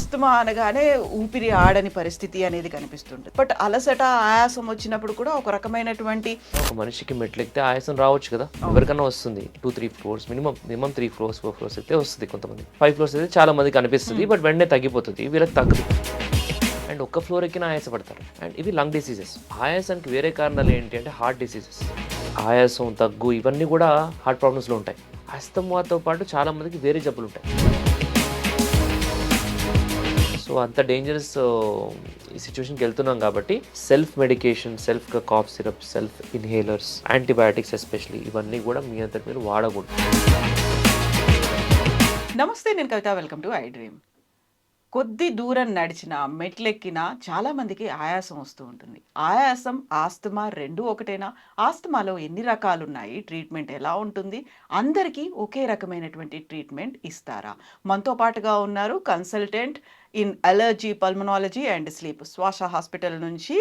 Asthma అనగానే ఊపిరి ఆడని పరిస్థితి అనేది కనిపిస్తుంటుంది. బట్ అలసట, ఆయాసం వచ్చినప్పుడు కూడా ఒక రకమైనటువంటి ఒక మనిషికి మెట్లెక్కితే ఆయాసం రావచ్చు కదా, ఎవరికన్నా వస్తుంది. 2-3 ఫ్లోర్స్ మినిమం 3 ఫ్లోర్స్ 4 ఫ్లోర్స్ అయితే వస్తుంది. కొంతమంది 5 ఫ్లోర్స్ అయితే చాలా మందికి అనిపిస్తుంది, బట్ వెంటనే తగ్గిపోతుంది. వీళ్ళకి తగ్గదు. అండ్ ఒక్క ఫ్లోర్ ఎక్కిన ఆయాసపడతారు. అండ్ ఇవి లంగ్ డిసీజెస్. ఆయాసానికి వేరే కారణాలు ఏంటి అంటే హార్ట్ డిసీజెస్. ఆయాసం, దగ్గు ఇవన్నీ కూడా హార్ట్ ప్రాబ్లమ్స్లో ఉంటాయి. ఆస్తమాతో పాటు చాలా మందికి వేరే జబ్బులు ఉంటాయి. సో అంత డేంజరస్ ఈ సిచ్యువేషన్కి వెళ్తున్నాం కాబట్టి self medication, self cough syrup, self inhalers, antibiotics especially ఇవన్నీ కూడా మీ అంతటి మీరు వాడకూడదు. నమస్తే, నేను Kavitha. Welcome to I dream. కొద్ది దూరం నడిచినా, మెట్లెక్కినా చాలా మందికి ఆయాసం వస్తూ ఉంటుంది. ఆయాసం, ఆస్తమా రెండు ఒకటేనా? ఆస్తమాలో ఎన్ని రకాలు ఉన్నాయి? ట్రీట్మెంట్ ఎలా ఉంటుంది? అందరికీ ఒకే రకమైనటువంటి ట్రీట్మెంట్ ఇస్తారా? మనతో పాటుగా ఉన్నారు consultant in allergy, pulmonology and sleep, శ్వాస హాస్పిటల్ నుంచి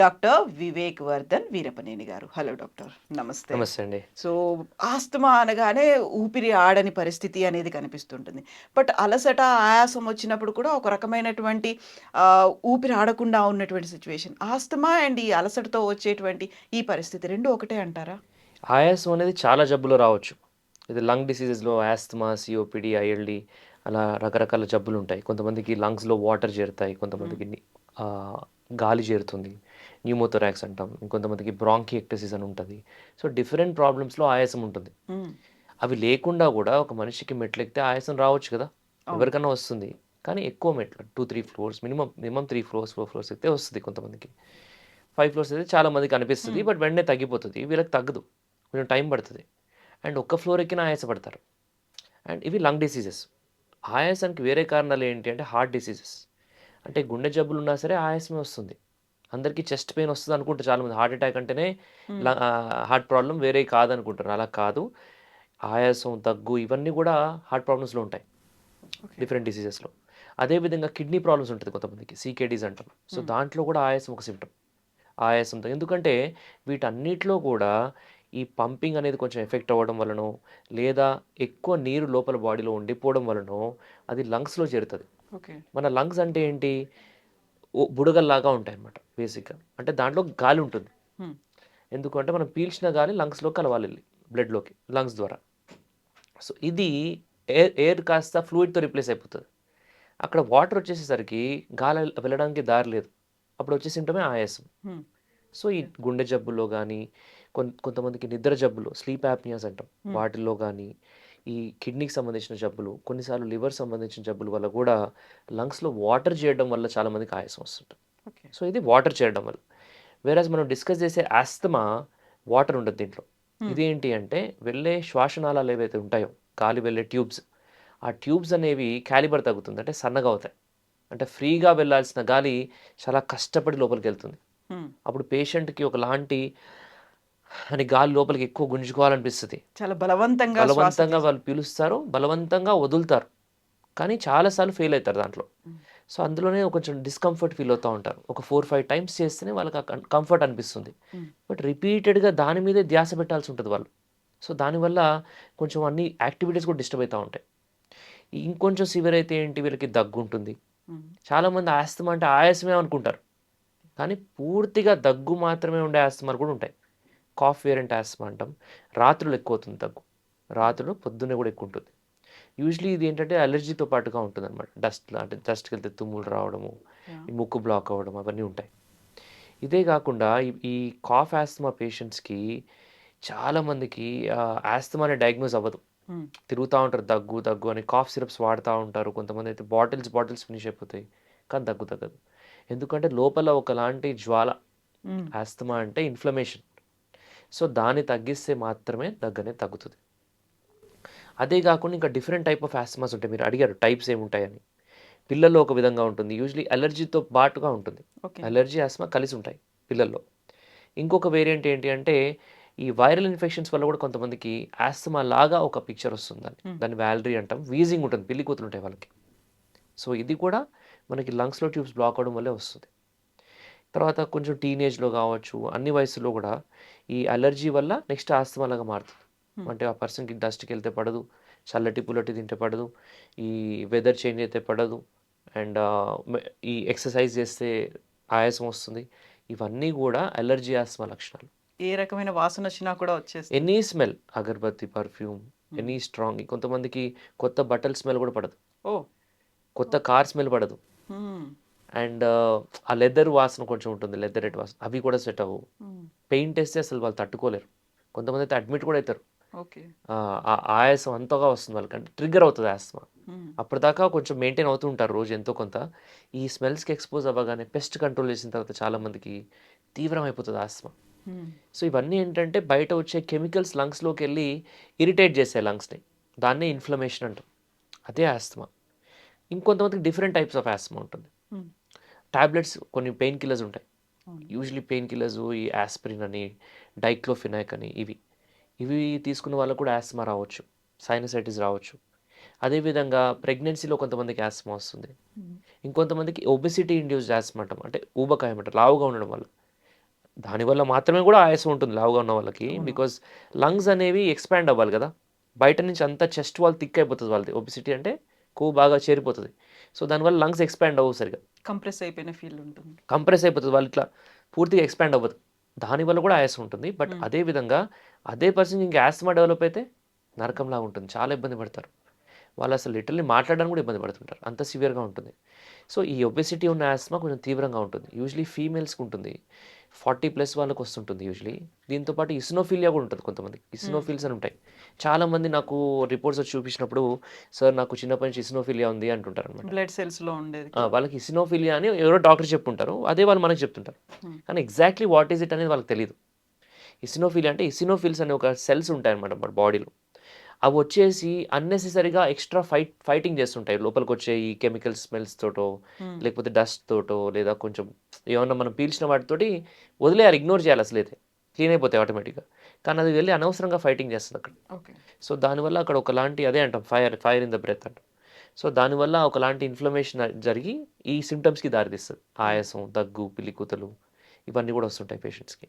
డాక్టర్ వివేక్ వర్ధన్ వీరపనేని గారు. హలో డాక్టర్, నమస్తే. నమస్తే అండి. సో ఆస్తమా అనగానే ఊపిరి ఆడని పరిస్థితి అనేది కనిపిస్తుంటుంది. బట్ అలసట, ఆయాసం వచ్చినప్పుడు కూడా ఒక రకమైనటువంటి ఊపిరి ఆడకుండా ఉన్నటువంటి సిచ్యువేషన్. ఆస్తమా అండ్ ఈ అలసటతో వచ్చేటువంటి ఈ పరిస్థితి రెండు ఒకటే అంటారా? ఆయాసం అనేది చాలా జబ్బులు రావచ్చు. ఇది లంగ్ డిసీజెస్లో ఆస్తమా, సిఓపిడి, ఐఎల్డి అలా రకరకాల జబ్బులు ఉంటాయి. కొంతమందికి లంగ్స్లో వాటర్ చేరుతాయి, కొంతమందికి ఆ, గాలి చేరుతుంది, న్యూమోథొరాక్స్ అంటాం. ఇంకొంతమందికి బ్రాంకియక్టసిస్ అని ఉంటుంది. సో డిఫరెంట్ ప్రాబ్లమ్స్లో ఆయాసం ఉంటుంది. మ్మ్. అవి లేకుండా కూడా ఒక మనిషికి మెట్లెక్కితే ఆయాసం రావచ్చు కదా, అవును. ఎవరికన్నా వస్తుంది. కానీ ఎక్కువ మెట్లు 2-3 ఫ్లోర్స్ మినిమం 3 ఫ్లోర్స్ 4 ఫ్లోర్స్ అయితే వస్తుంది. కొంతమందికి 5 ఫ్లోర్స్ అయితే చాలా మందికి అనిపిస్తుంది, బట్ వెంటనే తగ్గిపోతుంది. వీళ్ళకి తగ్గదు, కొంచెం టైం పడుతుంది. అండ్ ఒక్క ఫ్లోర్ ఎక్కిన ఆయాసపడతారు. అండ్ ఇవి లంగ్ డిసీజెస్. ఆయాసానికి వేరే కారణాలు ఏంటి అంటే హార్ట్ డిసీజెస్. అంటే గుండె జబ్బులు ఉన్నా సరే ఆయాసమే వస్తుంది. అందరికీ చెస్ట్ పెయిన్ వస్తుంది అనుకుంటారు చాలామంది. హార్ట్ అటాక్ అంటేనే హార్ట్ ప్రాబ్లం, వేరే కాదనుకుంటారు. అలా కాదు. ఆయాసం, దగ్గు ఇవన్నీ కూడా హార్ట్ ప్రాబ్లమ్స్లో ఉంటాయి, Okay. డిఫరెంట్ డిసీజెస్లో. అదేవిధంగా కిడ్నీ ప్రాబ్లమ్స్ ఉంటుంది కొంతమందికి, సీకేడీస్ అంటాం. సో దాంట్లో కూడా ఆయాసం ఒక సిమ్టమ్. ఆయాసంతో ఎందుకంటే వీటన్నిటిలో కూడా ఈ పంపింగ్ అనేది కొంచెం ఎఫెక్ట్ అవ్వడం వలనో, లేదా ఎక్కువ నీరు లోపల బాడీలో ఉండిపోవడం వలనో అది లంగ్స్లో చేరుతుంది. ఓకే. మన లంగ్స్ అంటే ఏంటి? బుడగల్లాగా ఉంటాయి అన్నమాట బేసిక్గా. అంటే దాంట్లో గాలి ఉంటుంది. మ్మ్. ఎందుకంటే మనం పీల్చిన గాలి లంగ్స్లో కలవాలి, బ్లడ్లోకి లంగ్స్ ద్వారా. సో ఇది ఎయిర్ కాస్త ఫ్లూయిడ్తో రిప్లేస్ అయిపోతుంది. అక్కడ వాటర్ వచ్చేసేసరికి గాలి వెళ్ళడానికి దారి లేదు. అప్పుడు వచ్చే సిమ్టమే ఆయాసం. మ్మ్. సో ఈ గుండె జబ్బుల్లో కానీ, కొంతమందికి నిద్ర జబ్బులు, స్లీప్ యాప్నియాస్ అంటాం, వాటిల్లో కానీ, ఈ కిడ్నీకి సంబంధించిన జబ్బులు, కొన్నిసార్లు లివర్ సంబంధించిన జబ్బుల వల్ల కూడా లంగ్స్లో వాటర్ చేయడం వల్ల చాలామందికి ఆయాసం వస్తుంటుంది. ఓకే. సో ఇది వాటర్ చేయడం వల్ల. వేరేజ్ మనం డిస్కస్ చేసే ఆస్తమా వాటర్ ఉండదు దీంట్లో. ఇదేంటి అంటే వెళ్ళే శ్వాసనాళాలు ఏవైతే ఉంటాయో, గాలి వెళ్ళే ట్యూబ్స్, ఆ ట్యూబ్స్ అనేవి క్యాలిబర్ తగ్గుతుంది, అంటే సన్నగా అవుతాయి. అంటే ఫ్రీగా వెళ్ళాల్సిన గాలి చాలా కష్టపడి లోపలికి వెళ్తుంది. మ్మ్. అప్పుడు పేషెంట్కి ఒకలాంటి అని గాలి లోపలికి ఎక్కువ గుంజుకోవాలనిపిస్తుంది. చాలా బలవంతంగా శ్వాస బలవంతంగా వాళ్ళు పీలుస్తారు, బలవంతంగా వదులుతారు, కానీ చాలాసార్లు ఫెయిల్ అవుతారు దాంట్లో. సో అందులోనే కొంచెం డిస్కంఫర్ట్ ఫీల్ అవుతూ ఉంటారు. ఒక 4-5 టైమ్స్ చేస్తేనే వాళ్ళకి కంఫర్ట్ అనిపిస్తుంది. బట్ రిపీటెడ్గా దాని మీదే ధ్యాస పెట్టాల్సి ఉంటుంది వాళ్ళు. సో దానివల్ల కొంచెం అన్ని యాక్టివిటీస్ కూడా డిస్టర్బ్ అవుతూ ఉంటాయి. ఇంకొంచెం సివియర్ అయితే ఏంటి, వీళ్ళకి దగ్గు ఉంటుంది. మ్మ్. చాలామంది ఆస్తమా అంటే ఆయాసమే అనుకుంటారు, కానీ పూర్తిగా దగ్గు మాత్రమే ఉండే ఆస్తమాలు కూడా ఉంటాయి. కాఫ్ వేరియంట్ ఆస్తమా అంటాం. రాత్రులు ఎక్కువ అవుతుంది దగ్గు, రాత్రులు పొద్దున్నే కూడా ఎక్కువ ఉంటుంది. యూజువలీ ఇది ఏంటంటే అలర్జీతో పాటుగా ఉంటుంది అనమాట. అంటే డస్ట్కి వెళ్తే తుమ్ములు రావడము, Yeah. ఈ ముక్కు బ్లాక్ అవ్వడం అవన్నీ ఉంటాయి. ఇదే కాకుండా ఈ కాఫ్ ఆస్తమా పేషెంట్స్కి చాలామందికి ఆస్తమా అనే డయాగ్నోస్ అవ్వదు. మ్మ్. తిరుగుతూ ఉంటారు దగ్గు దగ్గు అని, కాఫ్ సిరప్స్ వాడుతూ ఉంటారు. కొంతమంది అయితే బాటిల్స్ ఫినిష్ అయిపోతాయి, కానీ దగ్గు తగ్గదు. ఎందుకంటే లోపల ఒకలాంటి జ్వాల. మ్మ్. ఆస్తమా అంటే ఇన్ఫ్లమేషన్. సో దాన్ని తగ్గిస్తే మాత్రమే దగ్గనే తగ్గుతుంది. అదే కాకుండా ఇంకా డిఫరెంట్ టైప్ ఆఫ్ ఆస్తమాస్ ఉంటాయి. మీరు అడిగారు టైప్స్ ఏముంటాయని. పిల్లల్లో ఒక విధంగా ఉంటుంది, యూజువలీ అలర్జీతో పాటుగా ఉంటుంది. ఓకే. అలర్జీ ఆస్తమా కలిసి ఉంటాయి పిల్లల్లో. ఇంకొక వేరియంట్ ఏంటి అంటే ఈ వైరల్ ఇన్ఫెక్షన్స్ వల్ల కూడా కొంతమందికి ఆస్తమా లాగా ఒక పిక్చర్ వస్తుంది. దాన్ని వ్యాలరీ అంటాం. వీజింగ్ ఉంటుంది, పిల్లి కూతురు ఉంటాయి వాళ్ళకి. సో ఇది కూడా మనకి లంగ్స్లో ట్యూబ్స్ బ్లాక్ అవడం వల్లే వస్తుంది. తర్వాత కొంచెం టీనేజ్లో కావచ్చు, అన్ని వయసులో కూడా ఈ అలర్జీ వల్ల నెక్స్ట్ ఆస్తమా లాగా మారుతుంది. అంటే ఆ పర్సన్కి డస్ట్కి వెళ్తే పడదు, చల్లటి పుల్లటి తింటే పడదు, ఈ వెదర్ చేంజ్ అయితే పడదు, అండ్ ఈ ఎక్సర్సైజ్ చేస్తే ఆయాసం వస్తుంది. ఇవన్నీ కూడా అలర్జీ ఆస్మా లక్షణాలు. ఏ రకమైన వాసన వచ్చినా కూడా వచ్చేస్తుంది. ఎనీ స్మెల్, అగరబత్తి, పర్ఫ్యూమ్, ఎనీ స్ట్రాంగ్. కొంతమందికి కొత్త బట్టల స్మెల్ కూడా పడదు, ఓ కొత్త కార్ స్మెల్ పడదు. అండ్ ఆ లెదర్ వాసన కొంచెం ఉంటుంది, లెదరెట్ వాసన, అవి కూడా సెట్ అవ్వవు. పెయింట్ వేస్తే అసలు వాళ్ళు తట్టుకోలేరు. కొంతమంది అయితే అడ్మిట్ కూడా అవుతారు. ఓకే. ఆ ఆయాసం అంతగా వస్తుంది వాళ్ళకి, అంటే ట్రిగ్గర్ అవుతుంది ఆస్మా. అప్పటిదాకా కొంచెం మెయింటైన్ అవుతూ ఉంటారు రోజు ఎంతో కొంత. ఈ స్మెల్స్కి ఎక్స్పోజ్ అవ్వగానే పెస్ట్ కంట్రోల్ చేసిన తర్వాత చాలామందికి తీవ్రం అయిపోతుంది ఆస్మా. సో ఇవన్నీ ఏంటంటే బయట వచ్చే కెమికల్స్ లంగ్స్లోకి వెళ్ళి ఇరిటేట్ చేస్తాయి లంగ్స్ని. దాన్నే ఇన్ఫ్లమేషన్ అంటాం, అదే ఆస్మా. ఇంకొంతమందికి డిఫరెంట్ టైప్స్ ఆఫ్ ఆస్మా ఉంటుంది. టాబ్లెట్స్, కొన్ని పెయిన్ కిల్లర్స్ ఉంటాయి. యూజువలీ పెయిన్ కిల్లర్స్ ఈ ఆస్పిరిన్ అని, డైక్లోఫినాక్ అని, ఇవి తీసుకున్న వాళ్ళకు కూడా ఆస్మా రావచ్చు, సైనసైటిస్ రావచ్చు. అదేవిధంగా ప్రెగ్నెన్సీలో కొంతమందికి ఆస్మా వస్తుంది. ఇంకొంతమందికి ఒబెసిటీ ఇండ్యూస్డ్ ఆస్మా అంటాం, అంటే ఊబకాయం అంటారు, లావుగా ఉండడం వల్ల. దానివల్ల మాత్రమే కూడా ఆయాసం ఉంటుంది లావుగా ఉన్న వాళ్ళకి. బికాజ్ లంగ్స్ అనేవి ఎక్స్పాండ్ అవ్వాలి కదా, బయట నుంచి అంతా చెస్ట్ వాళ్ళు థిక్ అయిపోతుంది వాళ్ళది. ఒబెసిటీ అంటే కొవ్వు బాగా చేరిపోతుంది. సో దానివల్ల లంగ్స్ ఎక్స్పాండ్ అవ్వవు సరిగా, కంప్రెస్ అయిపోయిన ఫీల్ ఉంటుంది, కంప్రెస్ అయిపోతుంది, వాళ్ళు ఇట్లా పూర్తిగా ఎక్స్పాండ్ అవ్వదు. దానివల్ల కూడా ఆయాసం ఉంటుంది. బట్ అదే విధంగా అదే పర్సన్ ఇంకా ఆస్మా డెవలప్ అయితే నరకంలా ఉంటుంది, చాలా ఇబ్బంది పడతారు వాళ్ళు. అసలు లిటరల్లీ మాట్లాడడానికి కూడా ఇబ్బంది పడుతుంటారు, అంత సివియర్గా ఉంటుంది. సో ఈ ఒబెసిటీ ఉన్న ఆస్మా కొంచెం తీవ్రంగా ఉంటుంది. యూజువలీ ఫీమేల్స్కి ఉంటుంది, 40+ వాళ్ళకి వస్తుంటుంది యూజువలీ. దీంతోపాటు ఇసినోఫిలియా కూడా ఉంటుంది కొంతమందికి. ఇసినోఫిల్స్ అని ఉంటాయి. చాలామంది నాకు రిపోర్ట్స్ వచ్చి చూపించినప్పుడు, సార్ నాకు చిన్నప్పటి నుంచి ఇసినోఫిలియా ఉంది అంటుంటారు అనమాట. బ్లడ్ సెల్స్లో ఉండేది. వాళ్ళకి ఇసినోఫిలియా అని ఎవరో డాక్టర్ చెప్పుంటారు, అదే వాళ్ళు మనకి చెప్తుంటారు. కానీ ఎగ్జాక్ట్లీ వాట్ ఈజ్ ఇట్ అనేది వాళ్ళకి తెలియదు. ఇసినోఫిలియా అంటే ఇసినోఫిల్స్ అనే ఒక సెల్స్ ఉంటాయి అనమాట మన బాడీలో. అవి వచ్చేసి అన్నెసెసరీగా ఎక్స్ట్రా ఫైటింగ్ చేస్తుంటాయి లోపలికి వచ్చే ఈ కెమికల్ స్మెల్స్ తోటో, లేకపోతే డస్ట్ తోటో, లేదా కొంచెం ఏమన్నా మనం పీల్చిన వాటితోటి వదిలేయాలి, ఇగ్నోర్ చేయాలి, అసలు అయితే క్లీన్ అయిపోతాయి ఆటోమేటిక్గా. కానీ అది వెళ్ళి అనవసరంగా ఫైటింగ్ చేస్తుంది అక్కడ. సో దానివల్ల అక్కడ ఒకలాంటి, అదే అంటాం, ఫైర్ ఇన్ ద బ్రెత్ అంటాం. సో దానివల్ల ఒకలాంటి ఇన్ఫ్లమేషన్ జరిగి ఈ సిమ్టమ్స్కి దారితీస్తుంది. ఆయాసం, దగ్గు, పిల్లికూతలు, ఇవన్నీ కూడా వస్తుంటాయి పేషెంట్స్కి.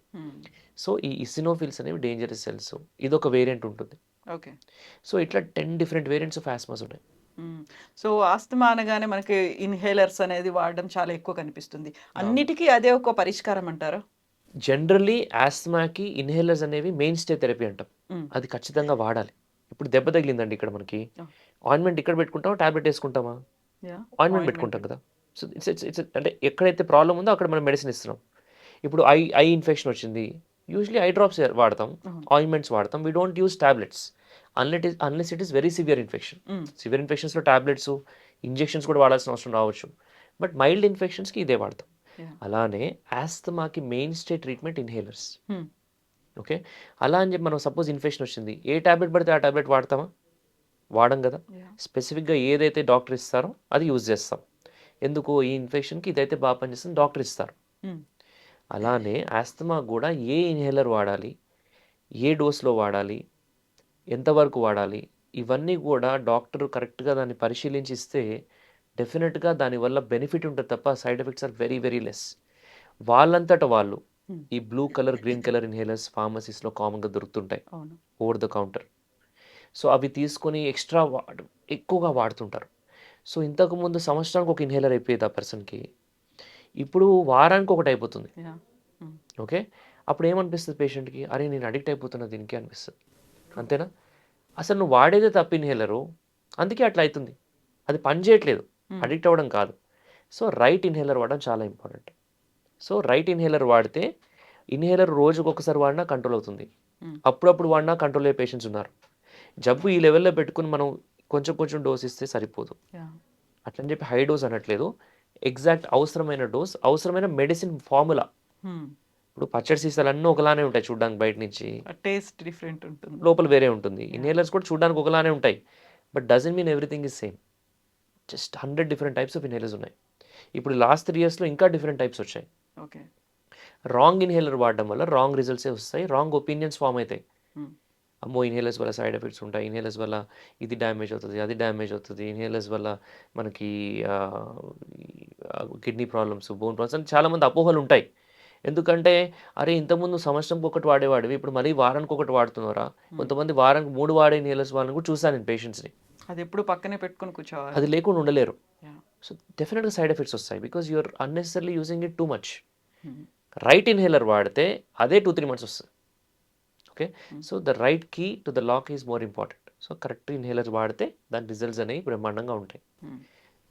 సో ఈ ఇసినోఫిల్స్ అనేవి డేంజరస్ సెల్స్. ఇదొక వేరియంట్ ఉంటుంది. ఓకే. సో ఇట్లా 10 డిఫరెంట్ వేరియంట్స్ ఆఫ్ ఆస్మాస్ ఉన్నాయి. సో ఆస్తమా అనగానే మనకి ఇన్హేలర్స్ అనేది వాడడం చాలా ఎక్కువ కనిపిస్తుంది. అన్నిటికీ అదే ఒక పరిష్కారం అంటారా? జనరల్లీ ఆస్మాకి ఇన్హేలర్స్ అనేవి మెయిన్ స్టే థెరపీ అంటాం. అది ఖచ్చితంగా వాడాలి. ఇప్పుడు దెబ్బ తగిలిందండి ఇక్కడ మనకి, ఆయింట్మెంట్ ఇక్కడ పెట్టుకుంటామా, టాబ్లెట్ వేసుకుంటామా? ఆయింట్మెంట్ పెట్టుకుంటాం కదా. సో ఇట్స్ అంటే ఎక్కడైతే ప్రాబ్లం ఉందో అక్కడ మనం మెడిసిన్ ఇస్తున్నాం. ఇప్పుడు ఐ ఇన్ఫెక్షన్ వచ్చింది, యూజువలీ ఐ డ్రాప్స్ వాడతాం, ఆయింట్మెంట్స్ వాడతాం. We don't use tablets unless it is very severe infection. Severe ఇన్ఫెక్షన్స్లో టాబ్లెట్స్, ఇంజెక్షన్స్ కూడా వాడాల్సిన అవసరం రావచ్చు. బట్ మైల్డ్ ఇన్ఫెక్షన్స్కి ఇదే వాడతాం. అలానే ఆస్తమాకి mainstay treatment inhalers. Okay. అలా అని చెప్పి మనం సపోజ్ ఇన్ఫెక్షన్ వచ్చింది, ఏ టాబ్లెట్ పడితే ఆ టాబ్లెట్ వాడతామా? వాడం కదా. స్పెసిఫిక్గా ఏదైతే డాక్టర్ ఇస్తారో అది యూజ్ చేస్తాం. ఎందుకు, ఈ ఇన్ఫెక్షన్కి ఇదైతే బాగా పనిచేస్తుంది డాక్టర్ ఇస్తారు. అలానే ఆస్తమా కూడా ఏ ఇన్హేలర్ వాడాలి, ఏ డోస్లో వాడాలి, ఎంతవరకు వాడాలి, ఇవన్నీ కూడా డాక్టర్ కరెక్ట్గా దాన్ని పరిశీలించి ఇస్తే డెఫినెట్గా దానివల్ల బెనిఫిట్ ఉంటుంది తప్ప side effects are very very less. వాళ్ళంతట వాళ్ళు ఈ blue colour, green colour inhalers ఫార్మసీస్లో కామన్గా దొరుకుతుంటాయి ఓవర్ ద కౌంటర్. సో అవి తీసుకొని ఎక్స్ట్రా ఎక్కువగా వాడుతుంటారు. సో ఇంతకుముందు సంవత్సరానికి ఒక ఇన్హేలర్ అయిపోయేది ఆ పర్సన్కి, ఇప్పుడు వారానికి ఒకటి అయిపోతుంది. ఓకే. అప్పుడు ఏమనిపిస్తుంది పేషెంట్కి, అరే నేను అడిక్ట్ అయిపోతున్నా దీనికి అనిపిస్తుంది. అంతేనా? అసలు నువ్వు వాడేదే తప్పు ఇన్హేలరు, అందుకే అట్లా అవుతుంది. అది పని చేయట్లేదు, అడిక్ట్ అవ్వడం కాదు. సో రైట్ ఇన్హేలర్ వాడడం చాలా ఇంపార్టెంట్. సో రైట్ ఇన్హేలర్ వాడితే, ఇన్హేలర్ రోజుకు ఒకసారి వాడినా కంట్రోల్ అవుతుంది, అప్పుడప్పుడు వాడినా కంట్రోల్ అయ్యే పేషెంట్స్ ఉన్నారు. జబ్బు ఈ లెవెల్లో పెట్టుకుని మనం కొంచెం కొంచెం డోస్ ఇస్తే సరిపోదు. అట్లని చెప్పి హై డోస్ అనట్లేదు, ఎగ్జాక్ట్ అవసరమైన డోస్, అవసరమైన మెడిసిన్ ఫార్ములా. ఇప్పుడు పచ్చడి సీసాలు అన్నీ ఒకలానే ఉంటాయి చూడడానికి, బయట నుంచి టేస్ట్ డిఫరెంట్ ఉంటుంది, లోపల వేరే ఉంటుంది. ఇన్హేలర్స్ కూడా చూడడానికి ఒకలానే ఉంటాయి, but doesn't mean everything is same. Just 100 different types of inhalers ఉన్నాయి. ఇప్పుడు లాస్ట్ 3 yearsలో ఇంకా డిఫరెంట్ టైప్స్ వచ్చాయి. ఓకే. రాంగ్ ఇన్హేలర్ వాడడం వల్ల రాంగ్ రిజల్ట్సే వస్తాయి, రాంగ్ ఒపీనియన్స్ ఫామ్ అవుతాయి. అమ్మో ఇన్హేలర్స్ వల్ల సైడ్ ఎఫెక్ట్స్ ఉంటాయి, ఇన్హేలర్స్ వల్ల ఇది డ్యామేజ్ అవుతుంది, అది డ్యామేజ్ అవుతుంది, ఇన్హేలర్స్ వల్ల మనకి కిడ్నీ ప్రాబ్లమ్స్, బోన్ ప్రాబ్లమ్స్ అని చాలామంది అపోహలు ఉంటాయి. ఎందుకంటే అరే ఇంతకుముందు సంవత్సరంకి ఒకటి వాడేవాడివి, ఇప్పుడు మరీ వారానికి ఒకటి వాడుతున్నారా? కొంతమంది వారానికి 3 వాడే ఇన్హేలర్స్ వాళ్ళని కూడా చూసాను నేను పేషెంట్స్ని. అది ఎప్పుడు పక్కనే పెట్టుకొని కూర్చోవాలి, అది లేకుండా ఉండలేరు. సో డెఫినెట్గా సైడ్ ఎఫెక్ట్స్ వస్తాయి because you are unnecessary using it too much. Right inhaler వాడితే అదే 2-3 మంత్స్ వస్తుంది. Okay, so the right key to the lock is more important. So correct inhaler వాడితే దాని రిజల్ట్స్ అనేవి బ్రహ్మాండంగా ఉంటాయి.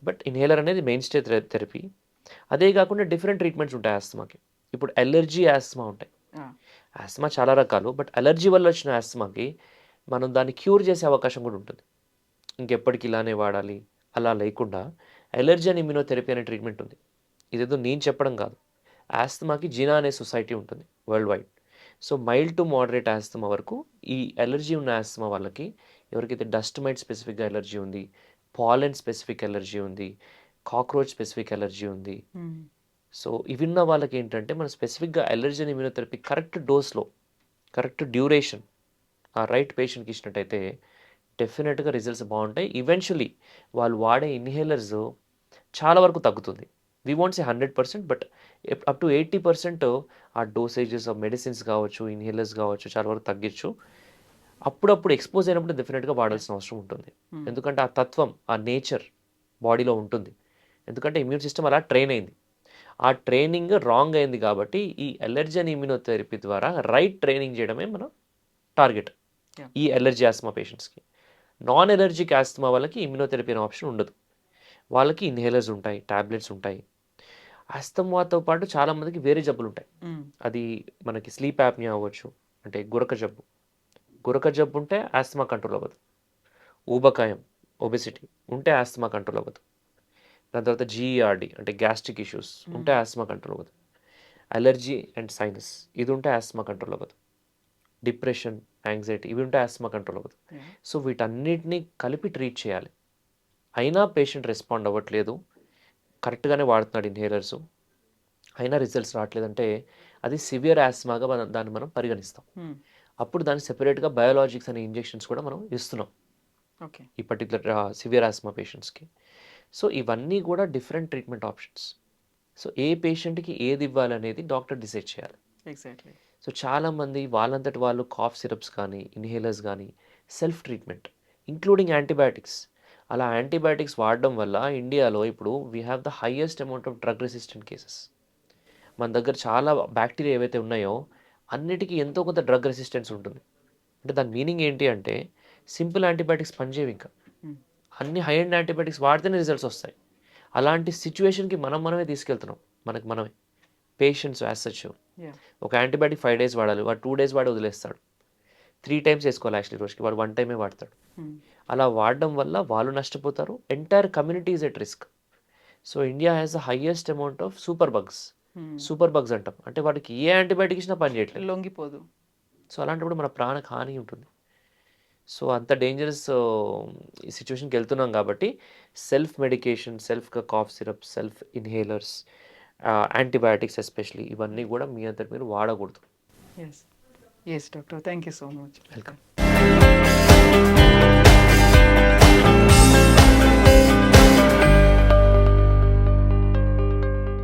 బట్ ఇన్హేలర్ అనేది మెయిన్ స్టే థెరపీ. అదే కాకుండా డిఫరెంట్ ట్రీట్మెంట్స్ ఉంటాయి ఆస్తమాకి. ఇప్పుడు ఎలర్జీ ఆస్తమా ఉంటాయి. ఆస్తమా చాలా రకాలు, బట్ అలర్జీ వల్ల వచ్చిన ఆస్తమాకి మనం దాన్ని క్యూర్ చేసే అవకాశం కూడా ఉంటుంది. ఇంకెప్పటికి ఇలానే వాడాలి అలా లేకుండా ఎలర్జీ అండ్ ఇమ్యూనోథెరపీ అనే ట్రీట్మెంట్ ఉంది. ఇదేదో నేను చెప్పడం కాదు. ఆస్తమాకి జినా అనే సొసైటీ ఉంటుంది worldwide. So mild to moderate asthma వరకు ఈ ఎలర్జీ ఉన్న ఆస్తమా వాళ్ళకి, ఎవరికైతే డస్ట్ మైట్ స్పెసిఫిక్గా ఎలర్జీ ఉంది, పాలెన్ స్పెసిఫిక్ ఎలర్జీ ఉంది, కాక్రోచ్ స్పెసిఫిక్ ఎలర్జీ ఉంది. సో ఇవి ఉన్న వాళ్ళకి ఏంటంటే మనం స్పెసిఫిక్గా ఎలర్జీ అండ్ ఇమ్యూనోథెరపీ కరెక్ట్ డోస్లో కరెక్ట్ డ్యూరేషన్ ఆ రైట్ పేషెంట్కి ఇచ్చినట్టయితే డెఫినెట్గా రిజల్ట్స్ బాగుంటాయి. ఈవెన్చువలీ వాళ్ళు వాడే ఇన్హేలర్స్ చాలా వరకు తగ్గుతుంది. We want say 100%, but up to 80% ఆ డోసేజెస్ ఆఫ్ మెడిసిన్స్ కావచ్చు, ఇన్హేలర్స్ కావచ్చు, చాలా వరకు తగ్గించు. అప్పుడప్పుడు ఎక్స్పోజ్ అయినప్పుడు డెఫినెట్గా వాడాల్సిన అవసరం ఉంటుంది. ఎందుకంటే ఆ తత్వం, ఆ నేచర్ బాడీలో ఉంటుంది. ఎందుకంటే ఇమ్యూన్ సిస్టమ్ అలా ట్రైన్ అయింది. ఆ ట్రైనింగ్ రాంగ్ అయింది కాబట్టి ఈ ఎలర్జీ అండ్ ఇమ్యూనోథెరపీ ద్వారా రైట్ ట్రైనింగ్ చేయడమే మన టార్గెట్ ఈ ఎలర్జీ ఆస్తమా పేషెంట్స్కి. నాన్ ఎలర్జిక్ ఆస్తమా వాళ్ళకి ఇమ్యూనోథెరపీ అనే ఆప్షన్ ఉండదు. వాళ్ళకి ఇన్హేలర్స్ ఉంటాయి, టాబ్లెట్స్ ఉంటాయి. ఆస్తమాతో పాటు చాలామందికి వేరే జబ్బులు ఉంటాయి. అది మనకి స్లీప్ యాప్నియా అవ్వచ్చు, అంటే గురక జబ్బు. గురక జబ్బు ఉంటే ఆస్తమా కంట్రోల్ అవ్వదు. ఊబకాయం, ఒబెసిటీ ఉంటే ఆస్తమా కంట్రోల్ అవ్వదు. దాని తర్వాత జీఈఆర్డి అంటే గ్యాస్ట్రిక్ ఇష్యూస్ ఉంటే ఆస్తమా కంట్రోల్ అవ్వదు. అలర్జీ అండ్ సైనస్ ఇది ఉంటే ఆస్తమా కంట్రోల్ అవ్వదు. డిప్రెషన్, యాంగ్జైటీ ఇవి ఉంటే ఆస్తమా కంట్రోల్ అవ్వదు. సో వీటన్నిటిని కలిపి ట్రీట్ చేయాలి. అయినా పేషెంట్ రెస్పాండ్ అవ్వట్లేదు, కరెక్ట్గానే వాడుతున్నాడు ఇన్హేలర్స్, అయినా రిజల్ట్స్ రావట్లేదంటే అది సివియర్ ఆస్తమాగా దాన్ని మనం పరిగణిస్తాం. అప్పుడు దాన్ని సెపరేట్గా బయోలాజిక్స్ అనే ఇంజెక్షన్స్ కూడా మనం ఇస్తున్నాం ఓకే. ఈ పర్టికులర్ సివియర్ ఆస్తమా పేషెంట్స్కి. సో ఇవన్నీ కూడా డిఫరెంట్ ట్రీట్మెంట్ ఆప్షన్స్. సో ఏ పేషెంట్కి ఏది ఇవ్వాలనేది డాక్టర్ డిసైడ్ చేయాలి. ఎగ్జాక్ట్లీ. సో చాలామంది వాళ్ళంతటి వాళ్ళు కాఫ్ సిరప్స్ కానీ ఇన్హేలర్స్ కానీ సెల్ఫ్ ట్రీట్మెంట్ ఇంక్లూడింగ్ యాంటీబయాటిక్స్. అలా యాంటీబయాటిక్స్ వాడడం వల్ల ఇండియాలో ఇప్పుడు we have the highest amount of drug resistant cases. మన దగ్గర చాలా బ్యాక్టీరియా ఏవైతే ఉన్నాయో అన్నిటికీ ఎంతో కొంత డ్రగ్ రెసిస్టెన్స్ ఉంటుంది. అంటే దాని మీనింగ్ ఏంటి అంటే సింపుల్ యాంటీబయాటిక్స్ పనిచేయవు. ఇంకా అన్ని హై ఎండ్ యాంటీబయాటిక్స్ వాడితేనే రిజల్ట్స్ వస్తాయి. అలాంటి సిచ్యువేషన్కి మనమే తీసుకెళ్తున్నాం మనమే పేషెంట్స్ యాజ్ సచ్. ఒక యాంటీబయాటిక్ 5 days వాడాలి, వాడు 2 days వాడి వదిలేస్తాడు. 3 times వేసుకోవాలి యాక్చువల్లీ రోజుకి, వాడు 1 time వాడతాడు. అలా వాడడం వల్ల వాళ్ళు నష్టపోతారు, entire community is at risk. So India has the highest amount of super bugs. Super bugs అంటాం అంటే వాటికి ఏ యాంటీబయాటిక్ ఇచ్చినా పని చేయట్లేదు, లొంగిపోదు. సో అలాంటప్పుడు మన ప్రాణకు హాని ఉంటుంది. సో అంత డేంజరస్ ఈ సిచ్యువేషన్కి వెళ్తున్నాం కాబట్టి సెల్ఫ్ మెడికేషన్, సెల్ఫ్గా cough syrup, self inhalers, antibiotics especially ఇవన్నీ కూడా మీ అంతటి మీరు వాడకూడదు. Yes, yes doctor, thank you so much. Welcome.